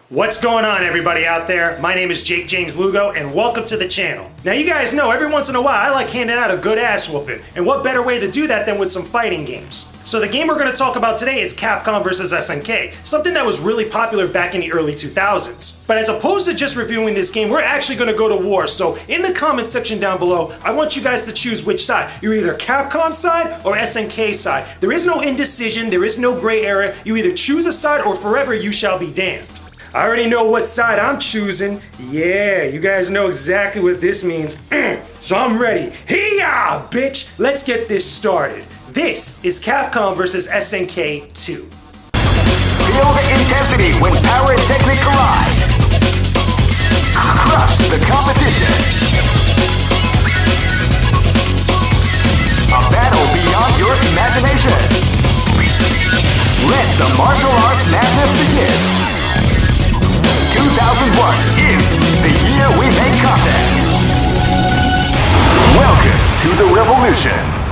What's going on, everybody out there? My name is Jakejames Lugo, and welcome to the channel. Now, you guys know every once in a while I like handing out a good ass whooping, and what better way to do that than with some fighting games? So the game we're going to talk about today is Capcom vs. SNK, something that was really popular back in the early 2000s. But as opposed to just reviewing this game, we're actually going to go to war. So in the comment section down below, I want you guys to choose which side. You're either Capcom side or SNK side. There is no indecision, there is no gray area. You either choose a side or forever you shall be damned. I already know what side I'm choosing. Yeah, you guys know exactly what this means. So I'm ready. Hey-ya, bitch! Let's get this started. This is Capcom vs. SNK 2. Feel the intensity when power and technique collide. Crush the competition. A battle beyond your imagination. Let the martial arts madness begin. 2001 is the year we make contact. Welcome to the revolution.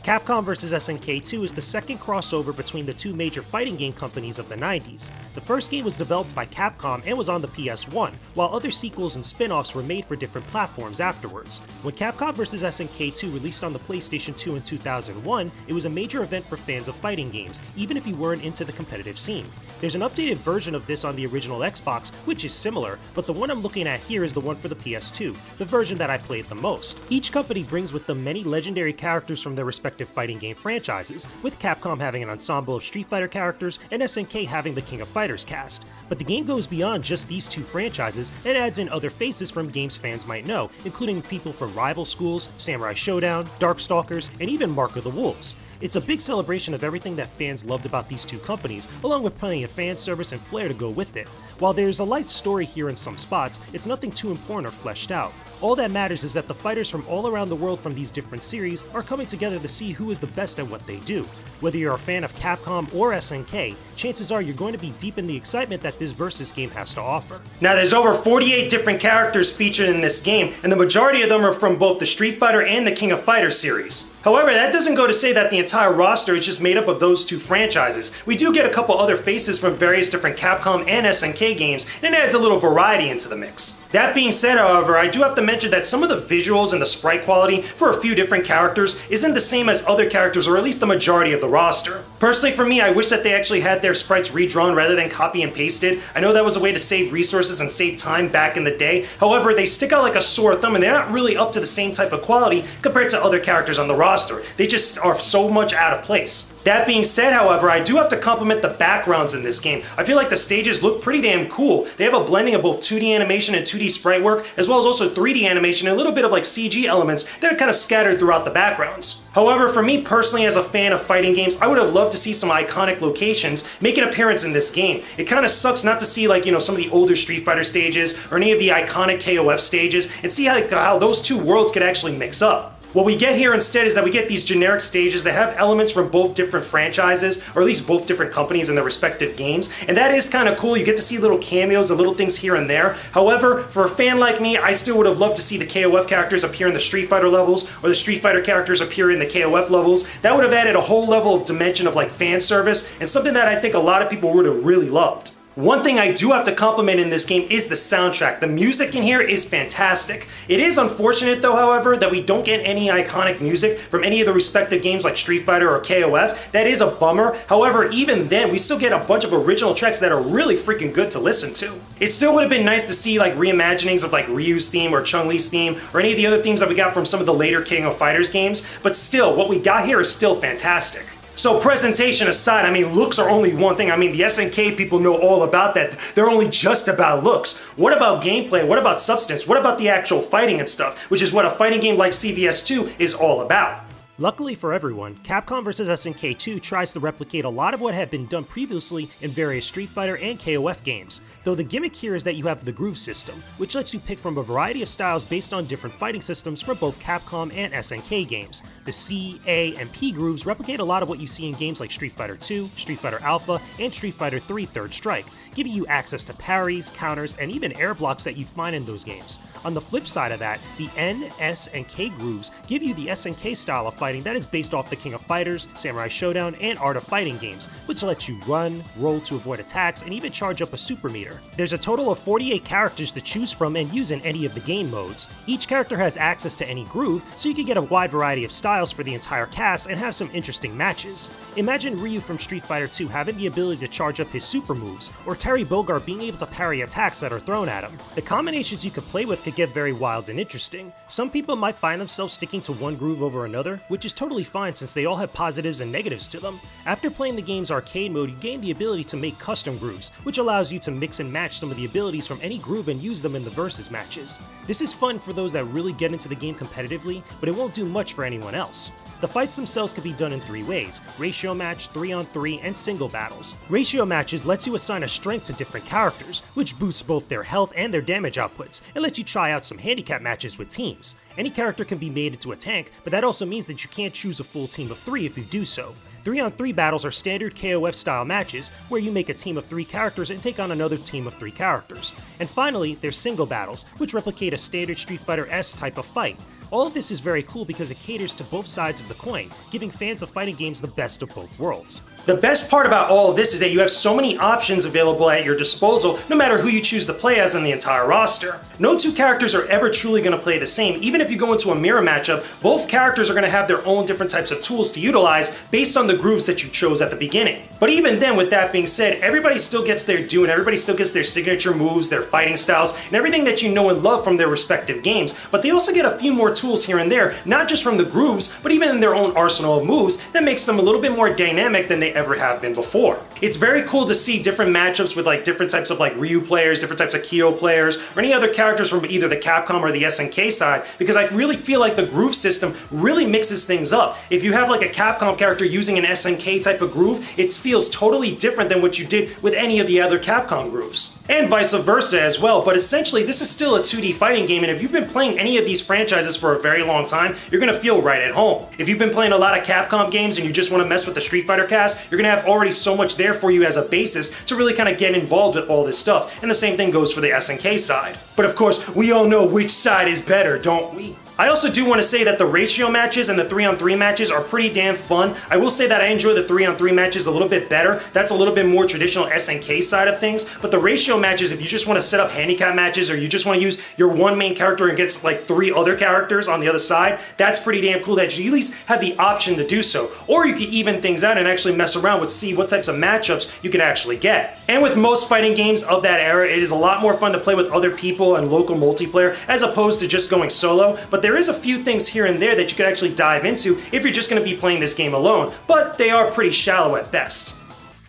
Capcom vs. SNK 2 is the second crossover between the two major fighting game companies of the 90s. The first game was developed by Capcom and was on the PS1, while other sequels and spin-offs were made for different platforms afterwards. When Capcom vs. SNK 2 released on the PlayStation 2 in 2001, it was a major event for fans of fighting games, even if you weren't into the competitive scene. There's an updated version of this on the original Xbox, which is similar, but the one I'm looking at here is the one for the PS2, the version that I played the most. Each company brings with them many legendary characters from their respective fighting game franchises, with Capcom having an ensemble of Street Fighter characters and SNK having the King of Fighters cast. But the game goes beyond just these two franchises and adds in other faces from games fans might know, including people from Rival Schools, Samurai Showdown, Darkstalkers, and even Mark of the Wolves. It's a big celebration of everything that fans loved about these two companies, along with plenty of fan service and flair to go with it. While there's a light story here in some spots, it's nothing too important or fleshed out. All that matters is that the fighters from all around the world from these different series are coming together to see who is the best at what they do. Whether you're a fan of Capcom or SNK, chances are you're going to be deep in the excitement that this Versus game has to offer. Now, there's over 48 different characters featured in this game, and the majority of them are from both the Street Fighter and the King of Fighters series. However, that doesn't go to say that the entire roster is just made up of those two franchises. We do get a couple other faces from various different Capcom and SNK games, and it adds a little variety into the mix. That being said, however, I do have to mention that some of the visuals and the sprite quality for a few different characters isn't the same as other characters, or at least the majority of the roster. Personally, for me, I wish that they actually had their sprites redrawn rather than copy and pasted. I know that was a way to save resources and save time back in the day. However, they stick out like a sore thumb, and they're not really up to the same type of quality compared to other characters on the roster. They just are so much out of place. That being said, however, I do have to compliment the backgrounds in this game. I feel like the stages look pretty damn cool. They have a blending of both 2D animation and 2D sprite work, as well as also 3D animation and a little bit of like CG elements that are kind of scattered throughout the backgrounds. However, for me personally, as a fan of fighting games, I would have loved to see some iconic locations make an appearance in this game. It kind of sucks not to see, like, some of the older Street Fighter stages or any of the iconic KOF stages and see how those two worlds could actually mix up. What we get here instead is that we get these generic stages that have elements from both different franchises, or at least both different companies in their respective games, and that is kind of cool. You get to see little cameos and little things here and there. However, for a fan like me, I still would have loved to see the KOF characters appear in the Street Fighter levels, or the Street Fighter characters appear in the KOF levels. That would have added a whole level of dimension of like fan service, and something that I think a lot of people would have really loved. One thing I do have to compliment in this game is the soundtrack. The music in here is fantastic. It is unfortunate though, however, that we don't get any iconic music from any of the respective games like Street Fighter or KOF. That is a bummer. However, even then, we still get a bunch of original tracks that are really freaking good to listen to. It still would have been nice to see like reimaginings of like Ryu's theme or Chun-Li's theme or any of the other themes that we got from some of the later King of Fighters games, but still, what we got here is still fantastic. So presentation aside, I mean, looks are only one thing. I mean, the SNK people know all about that. They're only just about looks. What about gameplay? What about substance? What about the actual fighting and stuff? Which is what a fighting game like CVS2 is all about. Luckily for everyone, Capcom vs. SNK 2 tries to replicate a lot of what had been done previously in various Street Fighter and KOF games, though the gimmick here is that you have the groove system, which lets you pick from a variety of styles based on different fighting systems from both Capcom and SNK games. The C, A, and P grooves replicate a lot of what you see in games like Street Fighter 2, Street Fighter Alpha, and Street Fighter 3 Third Strike, giving you access to parries, counters, and even air blocks that you'd find in those games. On the flip side of that, the N, S, and K grooves give you the SNK style of fighting fighting that is based off the King of Fighters, Samurai Showdown, and Art of Fighting games, which lets you run, roll to avoid attacks, and even charge up a super meter. There's a total of 48 characters to choose from and use in any of the game modes. Each character has access to any groove, so you can get a wide variety of styles for the entire cast and have some interesting matches. Imagine Ryu from Street Fighter 2 having the ability to charge up his super moves, or Terry Bogard being able to parry attacks that are thrown at him. The combinations you could play with could get very wild and interesting. Some people might find themselves sticking to one groove over another, which is totally fine since they all have positives and negatives to them. After playing the game's arcade mode, you gain the ability to make custom grooves, which allows you to mix and match some of the abilities from any groove and use them in the versus matches. This is fun for those that really get into the game competitively, but it won't do much for anyone else. The fights themselves can be done in 3 ways: ratio match, 3-on-3, and single battles. Ratio matches lets you assign a strength to different characters, which boosts both their health and their damage outputs, and lets you try out some handicap matches with teams. Any character can be made into a tank, but that also means that you can't choose a full team of 3 if you do so. 3-on-3 battles are standard KOF style matches, where you make a team of 3 characters and take on another team of 3 characters. And finally, there's single battles, which replicate a standard Street Fighter S type of fight. All of this is very cool because it caters to both sides of the coin, giving fans of fighting games the best of both worlds. The best part about all of this is that you have so many options available at your disposal, no matter who you choose to play as in the entire roster. No 2 characters are ever truly going to play the same. Even if you go into a mirror matchup, both characters are going to have their own different types of tools to utilize based on the grooves that you chose at the beginning. But even then, with that being said, everybody still gets their due and everybody still gets their signature moves, their fighting styles, and everything that you know and love from their respective games. But they also get a few more tools here and there, not just from the grooves, but even in their own arsenal of moves that makes them a little bit more dynamic than they ever have been before. It's very cool to see different matchups with like different types of like Ryu players, different types of Kyo players, or any other characters from either the Capcom or the SNK side, because I really feel like the groove system really mixes things up. If you have like a Capcom character using an SNK type of groove, it feels totally different than what you did with any of the other Capcom grooves. And vice versa as well, but essentially this is still a 2D fighting game, and if you've been playing any of these franchises for a very long time, you're gonna feel right at home. If you've been playing a lot of Capcom games and you just want to mess with the Street Fighter cast, you're gonna have already so much there for you as a basis to really kind of get involved with all this stuff, and the same thing goes for the SNK side. But of course, we all know which side is better, don't we? I also do want to say that the ratio matches and the 3-on-3 matches are pretty damn fun. I will say that I enjoy the 3-on-3 matches a little bit better. That's a little bit more traditional SNK side of things. But the ratio matches, if you just want to set up handicap matches or you just want to use your one main character and get like 3 other characters on the other side, that's pretty damn cool that you at least have the option to do so. Or you can even things out and actually mess around with see what types of matchups you can actually get. And with most fighting games of that era, it is a lot more fun to play with other people and local multiplayer as opposed to just going solo. But there is a few things here and there that you could actually dive into if you're just going to be playing this game alone, but they are pretty shallow at best.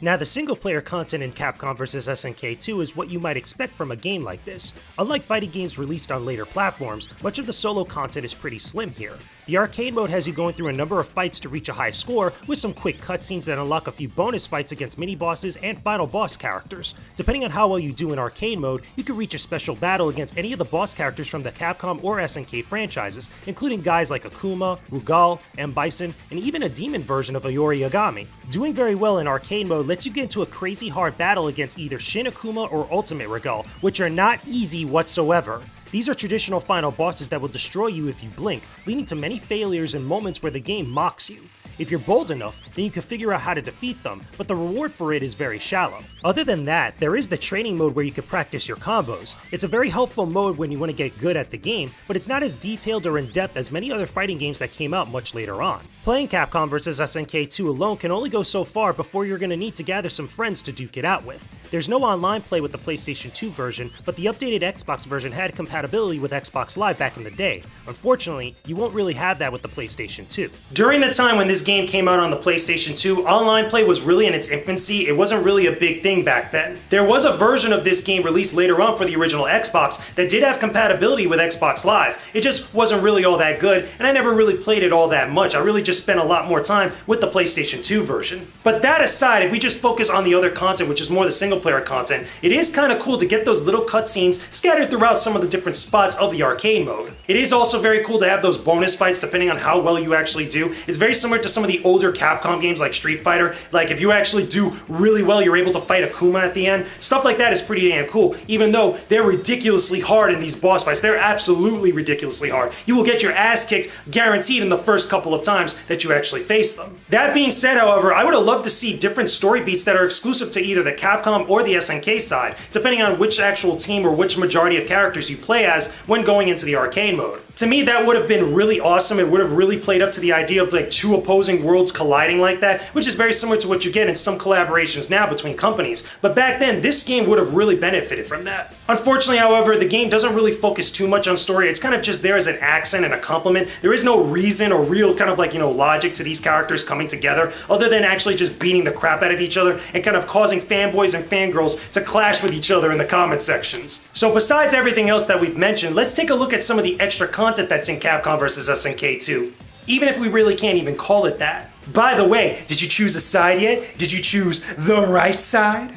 Now, the single-player content in Capcom vs. SNK 2 is what you might expect from a game like this. Unlike fighting games released on later platforms, much of the solo content is pretty slim here. The arcade mode has you going through a number of fights to reach a high score, with some quick cutscenes that unlock a few bonus fights against mini-bosses and final boss characters. Depending on how well you do in arcade mode, you can reach a special battle against any of the boss characters from the Capcom or SNK franchises, including guys like Akuma, Rugal, M. Bison, and even a demon version of Ayori Yagami. Doing very well in arcade mode lets you get into a crazy hard battle against either Shin Akuma or Ultimate Rugal, which are not easy whatsoever. These are traditional final bosses that will destroy you if you blink, leading to many failures and moments where the game mocks you. If you're bold enough, then you can figure out how to defeat them, but the reward for it is very shallow. Other than that, there is the training mode where you can practice your combos. It's a very helpful mode when you want to get good at the game, but it's not as detailed or in-depth as many other fighting games that came out much later on. Playing Capcom vs. SNK 2 alone can only go so far before you're going to need to gather some friends to duke it out with. There's no online play with the PlayStation 2 version, but the updated Xbox version had compatibility with Xbox Live back in the day. Unfortunately, you won't really have that with the PlayStation 2. During the time when this game came out on the PlayStation 2, online play was really in its infancy. It wasn't really a big thing back then. There was a version of this game released later on for the original Xbox that did have compatibility with Xbox Live. It just wasn't really all that good, and I never really played it all that much. I really just spent a lot more time with the PlayStation 2 version. But that aside, if we just focus on the other content, which is more the single multiplayer content, it is kind of cool to get those little cutscenes scattered throughout some of the different spots of the arcade mode. It is also very cool to have those bonus fights depending on how well you actually do. It's very similar to some of the older Capcom games like Street Fighter. Like if you actually do really well, you're able to fight Akuma at the end. Stuff like that is pretty damn cool, even though they're ridiculously hard in these boss fights. They're absolutely ridiculously hard. You will get your ass kicked guaranteed in the first couple of times that you actually face them. That being said, however, I would have loved to see different story beats that are exclusive to either the Capcom or the SNK side, depending on which actual team or which majority of characters you play as when going into the arcade mode. To me, that would have been really awesome. It would have really played up to the idea of like two opposing worlds colliding like that, which is very similar to what you get in some collaborations now between companies. But back then, this game would have really benefited from that. Unfortunately, however, the game doesn't really focus too much on story. It's kind of just there as an accent and a compliment. There is no reason or real kind of like, logic to these characters coming together other than actually just beating the crap out of each other and kind of causing fanboys and fangirls to clash with each other in the comment sections. So besides everything else that we've mentioned, let's take a look at some of the extra content that's in Capcom vs. SNK 2. Even if we really can't even call it that. By the way, did you choose a side yet? Did you choose the right side?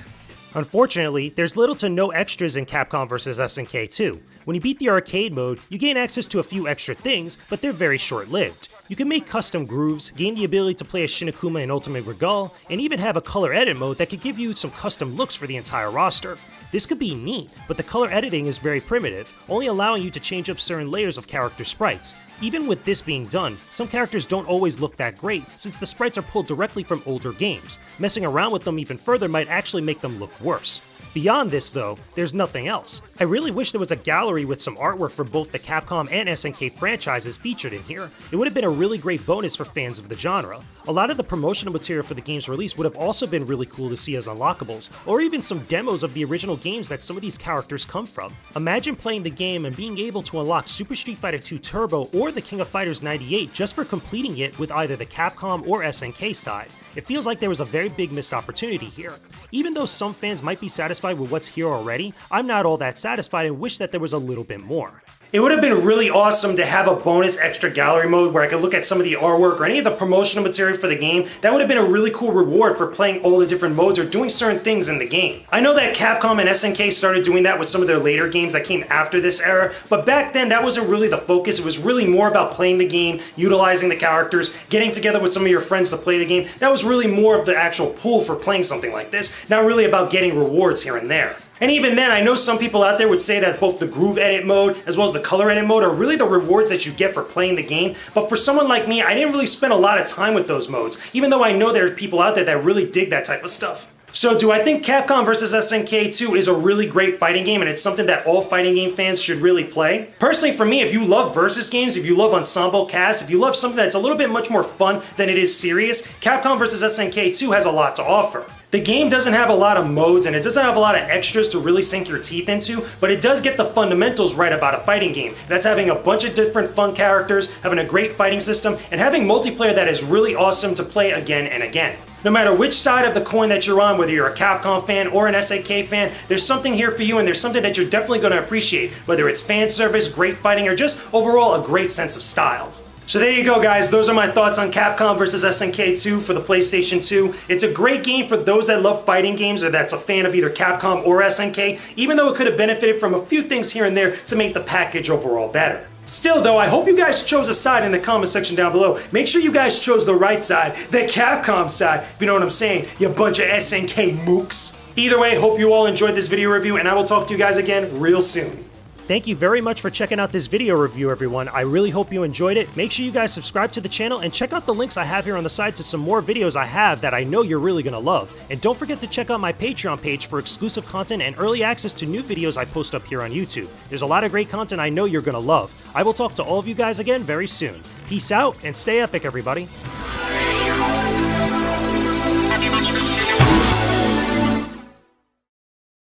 Unfortunately, there's little to no extras in Capcom vs. SNK 2. When you beat the arcade mode, you gain access to a few extra things, but they're very short-lived. You can make custom grooves, gain the ability to play as Shin Akuma in Ultimate Regal, and even have a color edit mode that could give you some custom looks for the entire roster. This could be neat, but the color editing is very primitive, only allowing you to change up certain layers of character sprites. Even with this being done, some characters don't always look that great, since the sprites are pulled directly from older games. Messing around with them even further might actually make them look worse. Beyond this though, there's nothing else. I really wish there was a gallery with some artwork for both the Capcom and SNK franchises featured in here. It would have been a really great bonus for fans of the genre. A lot of the promotional material for the game's release would have also been really cool to see as unlockables, or even some demos of the original games that some of these characters come from. Imagine playing the game and being able to unlock Super Street Fighter 2 Turbo or the King of Fighters 98 just for completing it with either the Capcom or SNK side. It feels like there was a very big missed opportunity here. Even though some fans might be satisfied with what's here already, I'm not all that satisfied and wish that there was a little bit more. It would have been really awesome to have a bonus extra gallery mode where I could look at some of the artwork or any of the promotional material for the game. That would have been a really cool reward for playing all the different modes or doing certain things in the game. I know that Capcom and SNK started doing that with some of their later games that came after this era, but back then that wasn't really the focus. It was really more about playing the game, utilizing the characters, getting together with some of your friends to play the game. That was really more of the actual pull for playing something like this, not really about getting rewards here and there. And even then, I know some people out there would say that both the groove edit mode as well as the color edit mode are really the rewards that you get for playing the game, but for someone like me, I didn't really spend a lot of time with those modes, even though I know there are people out there that really dig that type of stuff. So do I think Capcom vs. SNK 2 is a really great fighting game and it's something that all fighting game fans should really play? Personally, for me, if you love versus games, if you love ensemble casts, if you love something that's a little bit much more fun than it is serious, Capcom vs. SNK 2 has a lot to offer. The game doesn't have a lot of modes and it doesn't have a lot of extras to really sink your teeth into, but it does get the fundamentals right about a fighting game. That's having a bunch of different fun characters, having a great fighting system, and having multiplayer that is really awesome to play again and again. No matter which side of the coin that you're on, whether you're a Capcom fan or an SNK fan, there's something here for you and there's something that you're definitely going to appreciate, whether it's fan service, great fighting, or just overall a great sense of style. So there you go, guys. Those are my thoughts on Capcom vs. SNK 2 for the PlayStation 2. It's a great game for those that love fighting games or that's a fan of either Capcom or SNK, even though it could have benefited from a few things here and there to make the package overall better. Still though, I hope you guys chose a side in the comment section down below. Make sure you guys chose the right side, the Capcom side, if you know what I'm saying, you bunch of SNK mooks. Either way, hope you all enjoyed this video review and I will talk to you guys again real soon. Thank you very much for checking out this video review, everyone. I really hope you enjoyed it. Make sure you guys subscribe to the channel and check out the links I have here on the side to some more videos I have that I know you're really gonna love. And don't forget to check out my Patreon page for exclusive content and early access to new videos I post up here on YouTube. There's a lot of great content I know you're gonna love. I will talk to all of you guys again very soon. Peace out and stay epic, everybody.